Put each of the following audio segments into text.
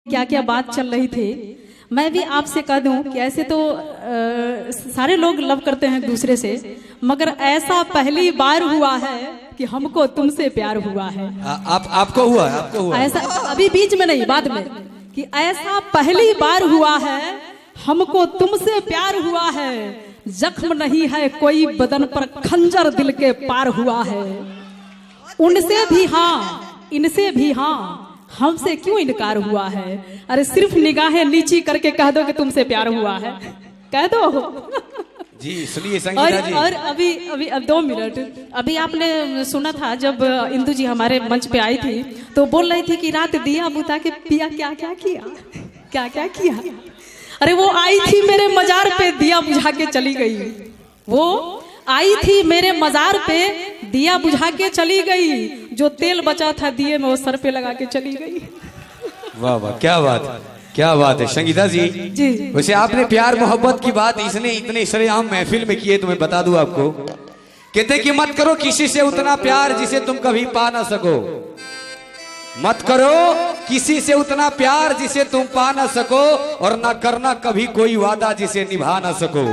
क्या क्या बात चल रही थी। मैं भी आपसे कह दूं कि ऐसे तो सारे लोग लव करते हैं दूसरे से, मगर ऐसा पहली बार हुआ है कि हमको तुमसे प्यार हुआ है। आपको हुआ है? आपको हुआ ऐसा अभी बीच में नहीं, बाद में, कि ऐसा पहली बार हुआ है हमको तुमसे प्यार हुआ है। जख्म नहीं है कोई बदन पर, खंजर दिल के पार हुआ है। उनसे भी हाँ, इनसे भी हाँ, हमसे क्यों इनकार हुआ है। अरे सिर्फ निगाहें नीची करके कह दो कि तुमसे प्यार हुआ है, कह दो जी। सुनिए संगीता जी। और अभी अभी अब 2 मिनट, अभी आपने सुना था जब इंदु जी हमारे मंच पे आई थी तो बोल रही थी कि रात दिया बुता के पिया क्या क्या किया, क्या क्या किया। अरे वो आई थी मेरे मजार पे दिया बुझा के चली गई, वो आई थी मेरे मजार पे दिया बुझा के चली गई। जो तेल बचा था दिए में वो सर पे लगा के चली गई। वाह वाह, क्या बात, क्या बात है संगीता जी। जी वैसे आपने प्यार मोहब्बत की बात इसने इतने सरेआम महफिल में की है, तो मैं बता दूं आपको, कहते कि मत करो किसी से उतना प्यार जिसे तुम कभी पा ना सको। मत करो किसी से उतना प्यार जिसे तुम पा ना सको, और ना करना कभी कोई वादा जिसे निभा ना सको।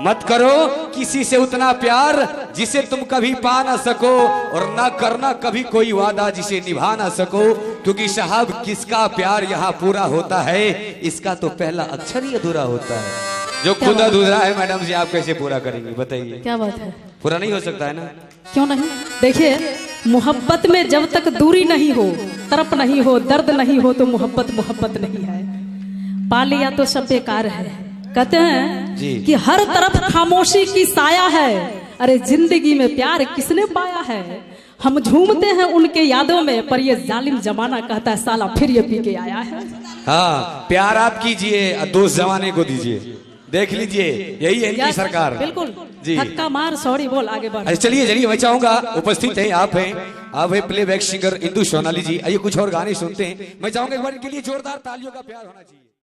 मत करो किसी से उतना प्यार जिसे तुम कभी पा ना सको, और ना करना कभी कोई वादा जिसे निभा ना सको। क्योंकि साहब किसका प्यार यहाँ पूरा होता है, इसका तो पहला अक्षर ही अधूरा होता है। जो खुद अधूरा है मैडम जी, आप कैसे पूरा करेंगे बताइए। क्या बात है, पूरा नहीं हो सकता है ना? क्यों नहीं। देखिए मोहब्बत में जब तक दूरी नहीं हो, तरफ नहीं हो, दर्द नहीं हो, तो मोहब्बत मोहब्बत नहीं है। पा लिया तो सब बेकार है। कहते हैं कि हर तरफ खामोशी की साया है। अरे जिंदगी में प्यार किसने पाया है। हम झूमते हैं उनके यादों में, पर ये जालिम जमाना कहता है साला फिर ये पी के आया है। हाँ, प्यार आप कीजिए, दोस्त जमाने को दीजिए। देख लीजिए, यही है इनकी सरकार। बिल्कुल जी। धक्का मार, सॉरी बोल, आगे बढ़। अरे चलिए चलिए, मैं चाहूंगा उपस्थित है आप हैं प्लेबैक सिंगर इंदु सोनाली जी। आइए कुछ और गाने सुनते हैं। मैं चाहूंगा एक बार इनके लिए जोरदार तालियों का प्यार होना चाहिए।